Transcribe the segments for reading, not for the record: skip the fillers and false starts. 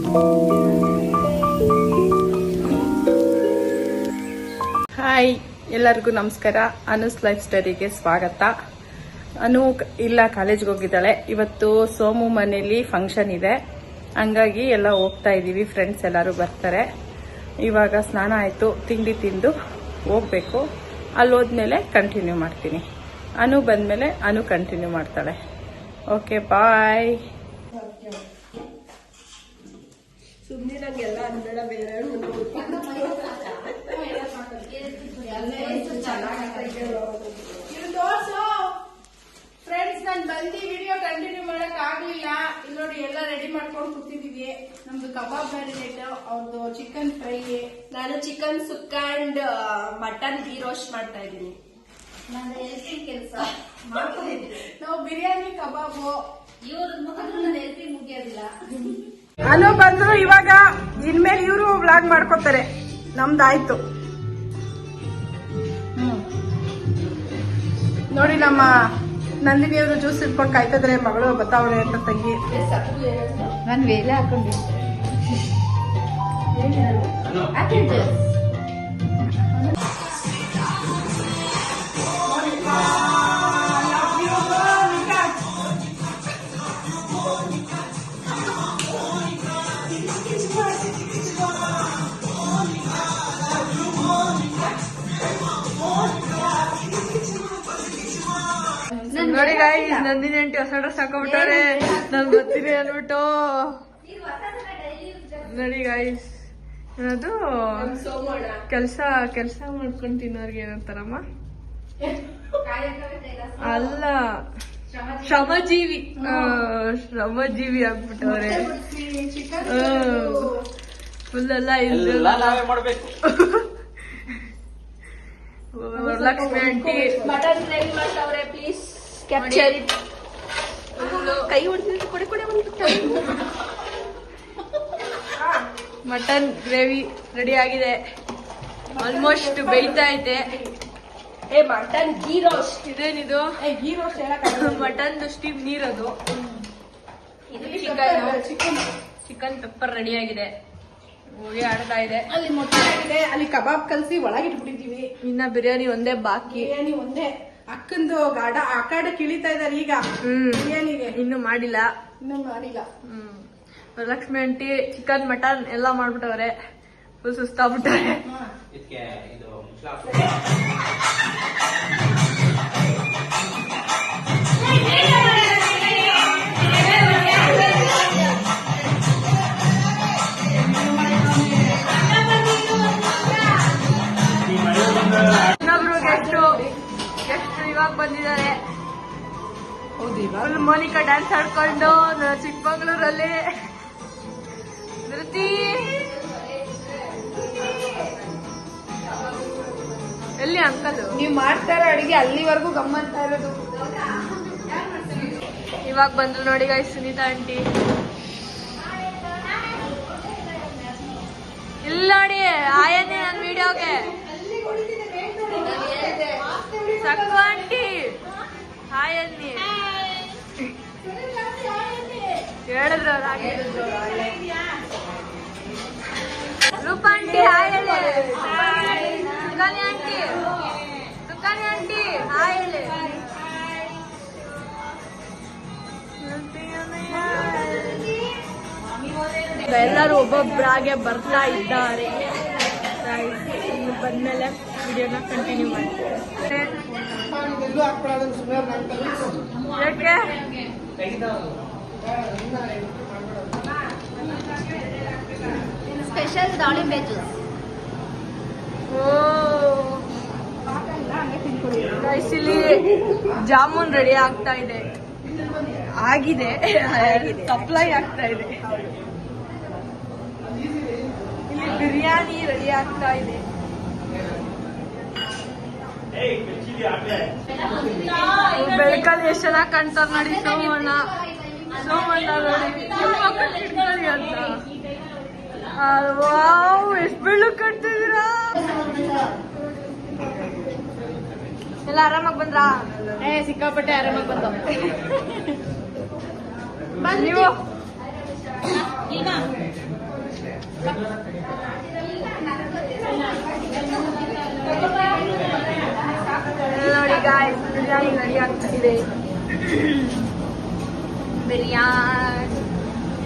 Hi, ಎಲ್ಲರಿಗೂ ನಮಸ್ಕಾರ. Anu's life ಸ್ಟೈಲಿಗೆ ಸ್ವಾಗತ. ಅನು ಇಲ್ಲ, ಕಾಲೇಜ್ಗೆ ಹೋಗಿದ್ದಾಳೆ. ಇವತ್ತು ಸೋಮು ಮನೇಲಿ ಫಂಕ್ಷನ್ ಇದೆ, ಹಂಗಾಗಿ ಎಲ್ಲ ಹೋಗ್ತಾ ಇದೀವಿ. ಫ್ರೆಂಡ್ಸ್ ಎಲ್ಲರೂ ಬರ್ತಾರೆ. ಇವಾಗ ಸ್ನಾನ ಆಯಿತು, ತಿಂಡಿ ತಿಂದು ಹೋಗ್ಬೇಕು. ಅಲ್ಲಿ ಹೋದ್ಮೇಲೆ ಕಂಟಿನ್ಯೂ ಮಾಡ್ತೀನಿ. ಅನು ಬಂದ್ಮೇಲೆ ಅನು ಕಂಟಿನ್ಯೂ ಮಾಡ್ತಾಳೆ. ಓಕೆ, ಬಾಯ್. ಸುಮ್ಮನಿರಂಗೆಲ್ಲ ಅನ್ಬೇಡ, ಬೇರೆ ಫ್ರೆಂಡ್ಸ್, ನಾನು ಬಂದು ವಿಡಿಯೋ ಕಂಟಿನ್ಯೂ ಮಾಡಕ್ ಆಗ್ಲಿಲ್ಲ. ಇಲ್ಲಿ ನೋಡಿ, ಎಲ್ಲ ರೆಡಿ ಮಾಡ್ಕೊಂಡು ಕೂತಿದೀವಿ. ನಮ್ದು ಕಬಾಬ್ ಮ್ಯಾರಿನೇಟ್, ಅವ್ರದ್ದು ಚಿಕನ್ ಫ್ರೈ, ನಾನು chicken sukka and mutton ghee roast ಮಾಡ್ತಾ ಇದ್ದೀನಿ. ಕೆಲಸ ನಾವು ಬಿರಿಯಾನಿ ಕಬಾಬು ಇವ್ರ ಹೆಲ್ಪಿಂಗ್ ಮುಗಿಯೋದಿಲ್ಲ. ಅನು ಬಂದ್ರು. ಇವಾಗ ಇನ್ಮೇಲೆ ಇವರು ವ್ಲಾಗ್ ಮಾಡ್ಕೋತಾರೆ. ನಮ್ದಾಯ್ತು ನೋಡಿ. ನಮ್ಮ ನಂದಿನಿಯವರು ಜ್ಯೂಸ್ ಇಟ್ಕೊಂಡು ಕಾಯ್ತಿದ್ರೆ, ಮಗಳು ಬತ್ತಾವಳೆ ಅಂತ ತಂಗಿ. ನಾನು ವೇಲೆ ಹಾಕೊಂಡಿ ನೋಡಿ ಗಾಯ್ಸ್, ನಂದಿನಿ ಆಂಟಿ ಹೊಸ ಡ್ರೆಸ್ ಹಾಕೊಂಡ್ಬಿಟ್ಟವ್ರೆ. ನನ್ ಗೊತ್ತಿರಿ ಅನ್ಬಿಟ್ಟು ನೋಡಿ ಗಾಯ್ಸ್. ಅದು ಕೆಲ್ಸ ಮಾಡ್ಕೊಂಡು ತಿನ್ನೋರ್ಗೆ ಏನಂತಾರಮ್ಮ? ಅಲ್ಲ, ಶ್ರಮಜೀವಿ ಆಗ್ಬಿಟ್ಟವ್ರೆ. ಫುಲ್ ಎಲ್ಲ ಲಕ್ಷ್ಮಿ ಆಂಟಿ ಮಟನ್ ರೆಡಿ ಮಾಡ್ತಾವ್ರೆ. Please capture it. ಕೈ ಹೊಡೆದಿದ್ದು ಕೊಡೆ ಮಟನ್ ಗ್ರೇವಿ ರೆಡಿ ಆಗಿದೆ. ಆಲ್ಮೋಸ್ಟ್ ಬೇಯ್ತಾ ಇದೆ. Mutton ghee roast. ಇದೇನಿದು? ಗೀ ರೋಸ್ಟ್ ಮಟನ್ ಸ್ಟೀಮ್ ನೀರದು. ಚಿಕನ್ ಪೆಪ್ಪರ್ ರೆಡಿ ಆಗಿದೆ. ಹೋಗಿ ಆಡ್ತಾ ಇದೆ. ಅಲ್ಲಿ ಮೊಟ್ಟೆ ಆಗಿದೆ. ಅಲ್ಲಿ ಕಬಾಬ್ ಕಲ್ಸಿ ಒಳಗಿಟ್ಬಿಟ್ಟಿದೀವಿ. ಇನ್ನ ಬಿರಿಯಾನಿ ಒಂದೇ ಬಾಕಿ. ಬಿರಿಯಾನಿ ಒಂದೇ. ಅಕ್ಕಂದು ಆ ಕಡೆ ಕಿಳಿತಾ ಇದಾರೆ ಈಗ ಬಿರಿಯಾನಿಗೆ. ಇನ್ನು ಮಾಡಿಲ್ಲ. ಲಕ್ಷ್ಮಿ ಆಂಟಿ ಚಿಕನ್ ಮಟನ್ ಎಲ್ಲ ಮಾಡ್ಬಿಟ್ಟವ್ರೆ. ಫುಲ್ ಸುಸ್ತಾಗ್ಬಿಟ್ಟವ್ರೆ. ಇನ್ನೊಬ್ರು ಗೆಸ್ಟ್ ಇವಾಗ ಬಂದಿದ್ದಾರೆ. ಫುಲ್ ಮೋನಿಕಾ ಡ್ಯಾನ್ಸ್ ಆಡ್ಕೊಂಡು ಚಿಕ್ಕಮಂಗ್ಳೂರಲ್ಲಿ. ಧೃತಿ ಎಲ್ಲಿ ಅಂಕಲ್? ನೀವ್ ಮಾಡ್ತಾರ ಅಡಿಗೆ, ಅಲ್ಲಿವರೆಗೂ ಗಮ್ಮಂತ ಇರೋದು. ಇವಾಗ ಬಂದ್ರು ನೋಡಿ ಗಾಯ್ಸ್ ಸುನೀತಾ ಆಂಟಿ. ಇಲ್ಲ ನೋಡಿ, ಆಯನ್ನಿ ನನ್ ವಿಡಿಯೋಗೆ ಸಕ್ಕು ಆಂಟಿ. ಹಾಯ್ ಅನ್ನಿ ಹೇಳಿದ್ರು. ರೂಪ ಆಂಟಿ ಹಾಯ್ ಹೇಳಿ. ಸುಕನ್ಯಾ ಆಂಟಿ ಹಾಯ್ ಹೇಳಿ. ಎಲ್ಲರೂ ಒಬ್ಬೊಬ್ಬರಾಗೆ ಬರ್ತಾ ಇದ್ದಾರೆ. ಇನ್ನು ಬಂದ್ಮೇಲೆ ವಿಡಿಯೋನ ಕಂಟಿನ್ಯೂ ಮಾಡ್ತೀವಿ. ಯಾಕೆ ಸ್ಪೆಷಲ್ ದಾಳಿಂಬೆ ಜ್ಯೂಸ್. ಇಲ್ಲಿ ಜಾಮೂನ್ ರೆಡಿ ಆಗ್ತಾ ಇದೆ. ಆಗಿದೆ, ಸಪ್ಲೈ ಆಗ್ತಾ ಇದೆ. ಇಲ್ಲಿ ಬಿರಿಯಾನಿ ರೆಡಿ ಆಗ್ತಾ ಇದೆ. ಬೆಳಕಲ್ಲಿ ಎಷ್ಟು ಚೆನ್ನಾಗಿ ಕಾಣ್ತಾರ ನೋಡಿ. ಸೋಮಣ್ಣ ನೋಡಿ ಅಂತ. ವಾವ್, ಎಷ್ಟು ಬೆಳ್ಳು ಕಾಣ್ತಿದ್ದೀರಾ. ಎಲ್ಲ ಆರಾಮಾಗಿ ಬಂದ್ರಾ? ಸಿಕ್ಕಾಪಟ್ಟೆ ಆರಾಮಾಗಿ ಬಂದ. ನೀವು ನೋಡಿ ಗಾಯ್ಸ್ ಬಿರಿಯಾನಿ ರೆಡಿ ಆಗ್ತಿದೆ. ಬಿರಿಯಾನಿ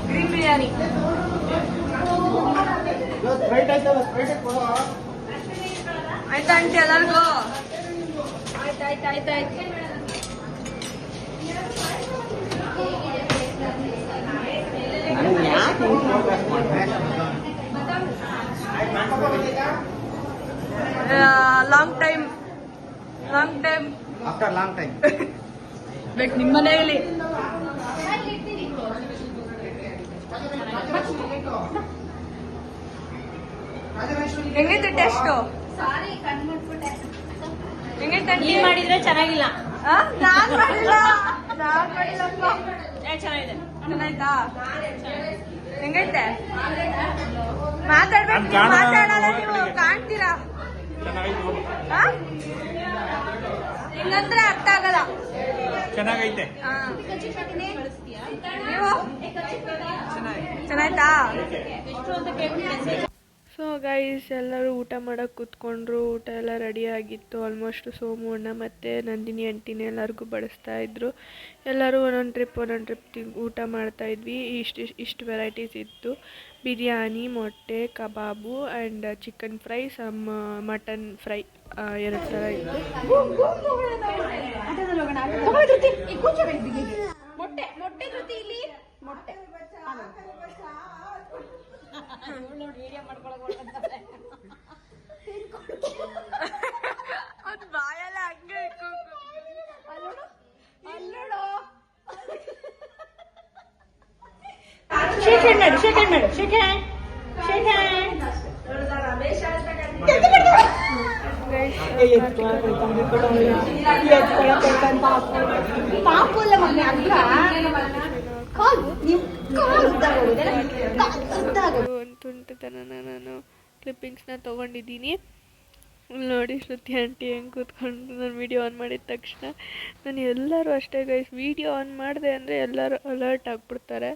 ಗ್ರೀನ್ ಬಿರಿಯಾನಿ. ಆಯ್ತಾ ಆಂಟಿ ಎಲ್ಲರಿಗೂ? ಆಯ್ತಾಯ್ತಾಯ್ತಾಯ್ತು. Long time after long time ಬೇಕು ನಿಮ್ಮ ಮನೆಯಲ್ಲಿ. ಹೆಂಗೈತೆ ಟೆಸ್ಟು? ಹೆಂಗೈತೆ ನೀನ್ ಮಾಡಿದ್ರೆ ಚೆನ್ನಾಗಿಲ್ಲ. ನಾನ್ ಮಾಡಿಲ್ಲ. ಚೆನ್ನಾಗಿದೆ. ಚೆನ್ನಾಯ್ತಾ? ಹೆಂಗೈತೆ? ಮಾತಾಡ್ಬೇಕು. ಮಾತಾಡಲ್ಲ ನೀವು, ಕಾಣ್ತೀರಾ? ಹಿಂಗಂದ್ರೆ ಅರ್ಥ ಆಗಲ್ಲ. ಚೆನ್ನಾಗೈತೆ. ನೀವು ಚೆನ್ನಾಯ್ತಾ? ಸೊ ಗೈಸ್ ಎಲ್ಲರೂ ಊಟ ಮಾಡೋಕ್ಕೆ ಕೂತ್ಕೊಂಡ್ರು. ಊಟ ಎಲ್ಲ ರೆಡಿ ಆಗಿತ್ತು. ಆಲ್ಮೋಸ್ಟ್ ಸೋಮು ಅಣ್ಣ ಮತ್ತು ನಂದಿನಿ ಆಂಟಿನೇ ಎಲ್ಲರಿಗೂ ಬಡಿಸ್ತಾ ಇದ್ರು. ಎಲ್ಲರೂ ಒಂದೊಂದು ಟ್ರಿಪ್ ಊಟ ಮಾಡ್ತಾಯಿದ್ವಿ. ಇಷ್ಟು ವೆರೈಟೀಸ್ ಇತ್ತು. ಬಿರಿಯಾನಿ, ಮೊಟ್ಟೆ, kebab and chicken fry, some mutton fry, 2 ಥರ ಇತ್ತು. ಮೊಟ್ಟೆ ಜೊತೆ ಇಲ್ಲಿ ಮೊಟ್ಟೆ ಅದು ಬಾಯಲ್ಲ ಹಂಗೆ ಅಲ್ಲೋಡು. Shake hand. ಅಂತುಂಟತನ ನಾನು ಕ್ಲಿಪ್ಪಿಂಗ್ಸ್ನ ತೊಗೊಂಡಿದ್ದೀನಿ. ನೋಡಿ ಶ್ರುತಿ ಆಂಟಿ ಹೆಂಗೆ ಕೂತ್ಕೊಂಡು ನಾನು ವೀಡಿಯೋ ಆನ್ ಮಾಡಿದ ತಕ್ಷಣ ಎಲ್ಲರೂ ಅಷ್ಟೇ ಗೈಸ್, ವೀಡಿಯೋ ಆನ್ ಮಾಡಿದೆ ಅಂದರೆ ಎಲ್ಲರೂ ಅಲರ್ಟ್ ಆಗಿಬಿಡ್ತಾರೆ.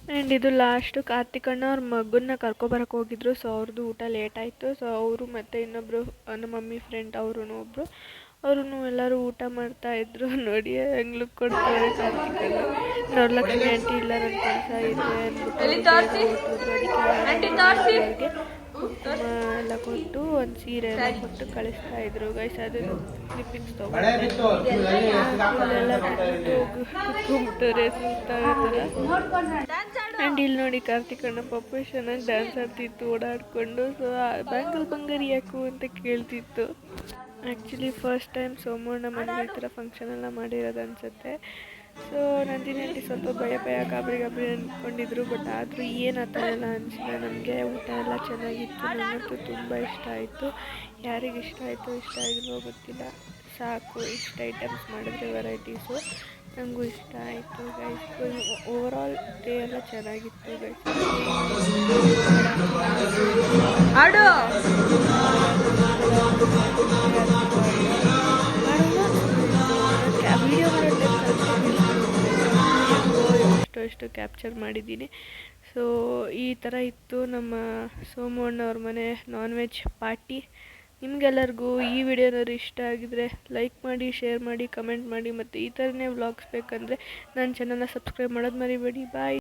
ಆ್ಯಂಡ್ ಇದು ಲಾಸ್ಟು ಕಾರ್ತಿಕಣ್ಣ ಅವ್ರ ಮಗನ್ನ ಕರ್ಕೊಬರಕ್ಕೆ ಹೋಗಿದ್ರು. ಸೊ ಅವ್ರದ್ದು ಊಟ ಲೇಟ್ ಆಯಿತು. ಸೊ ಅವರು ಮತ್ತು ಇನ್ನೊಬ್ಬರು ನಮ್ಮ ಮಮ್ಮಿ ಫ್ರೆಂಡ್ ಅವರು ಎಲ್ಲರೂ ಊಟ ಮಾಡ್ತಾಯಿದ್ರು. ನೋಡಿ ಹೆಂಗೆ ಲುಕ್ ಕೊಡ್ತಾರೆ ಕಾರ್ತಿಕಣ್ಣ. ನೋಡ್ಲಕ್ಷ್ಮಿ ಆಂಟಿ ಇಲ್ಲ, ನನ್ನ ಕೆಲಸ ಇದೆ ಅಂದ್ಬಿಟ್ಟು ಎಲ್ಲ ಕೊಟ್ಟು ಒಂದು ಸೀರೆ ಎಲ್ಲ ಕೊಟ್ಟು ಕಳಿಸ್ತಾ ಇದ್ರು ಗೈಸ್. ಅದನ್ನು ಕ್ಲಿಪ್ಪಿಂಗ್ಸ್ ತೊಗೊಂಡೆಲ್ಲ ಕುತ್ಕೊಂಡ್ಬಿಟ್ಟಾರೆ ಸುಸ್ತಾಗ್ತಾರೆ. ಆ್ಯಂಡ್ ಇಲ್ಲಿ ನೋಡಿ ಕಾರ್ತಿಕಣ್ಣ ಪಪ್ಪು ಚೆನ್ನಾಗಿ ಡ್ಯಾನ್ಸ್ ಆಡ್ತಿತ್ತು ಓಡಾಡಿಕೊಂಡು. ಸೊ ಬ್ಯಾಂಗಲ್ ಬಂಗಾರಿ ಯಾಕು ಅಂತ ಕೇಳ್ತಿತ್ತು. ಆ್ಯಕ್ಚುಲಿ ಫಸ್ಟ್ ಟೈಮ್ ಸೋಮಣ್ಣ ಮನೆಗೆ ಈ ಥರ ಫಂಕ್ಷನ್ ಎಲ್ಲ ಮಾಡಿರೋದು ಅನಿಸುತ್ತೆ. ಸೊ ನಂದಿನಿ ಆಂಟಿ ಸ್ವಲ್ಪ ಭಯ ಗಾಬರಿ ಅಂದ್ಕೊಂಡಿದ್ರು. ಬಟ್ ಆದರೂ ಏನು ಆ ಥರ ಎಲ್ಲ ಅನಿಸಿಲ್ಲ ನಮಗೆ. ಊಟ ಎಲ್ಲ ಚೆನ್ನಾಗಿತ್ತು. ನನಗಂತೂ ತುಂಬ ಇಷ್ಟ ಆಯಿತು. ಯಾರಿಗೆ ಇಷ್ಟ ಆಯಿತು ಇಷ್ಟ ಆಗಿಲ್ವೋ ಗೊತ್ತಿಲ್ಲ. ಸಾಕು ಇಷ್ಟು ಐಟಮ್ಸ್ ಮಾಡಿದ್ರೆ ವೆರೈಟೀಸು ನನಗೂ ಇಷ್ಟ ಆಯಿತು ಗೈಸ್. ಓವರಾಲ್ ಡೇ ಎಲ್ಲ ಚೆನ್ನಾಗಿತ್ತು ಗೈಸ್. ಆಡು ವಿಡಿಯೋ ಎಷ್ಟು ಕ್ಯಾಪ್ಚರ್ ಮಾಡಿದ್ದೀನಿ. ಸೊ ಈ ಥರ ಇತ್ತು ನಮ್ಮ ಸೋಮು ಅಣ್ಣವ್ರ ಮನೆ ನಾನ್ ವೆಜ್ ಪಾರ್ಟಿ. ನಿಮಗೆಲ್ಲರಿಗೂ ಈ ವಿಡಿಯೋನಾದ್ರು ಇಷ್ಟ ಆಗಿದ್ರೆ ಲೈಕ್ ಮಾಡಿ, ಶೇರ್ ಮಾಡಿ, ಕಮೆಂಟ್ ಮಾಡಿ. ಮತ್ತು ಈ ಥರನೇ ವ್ಲಾಗ್ಸ್ ಬೇಕಂದರೆ ನನ್ನ ಚಾನಲ್ನ ಸಬ್ಸ್ಕ್ರೈಬ್ ಮಾಡೋದು ಮರಿಬೇಡಿ. ಬಾಯ್.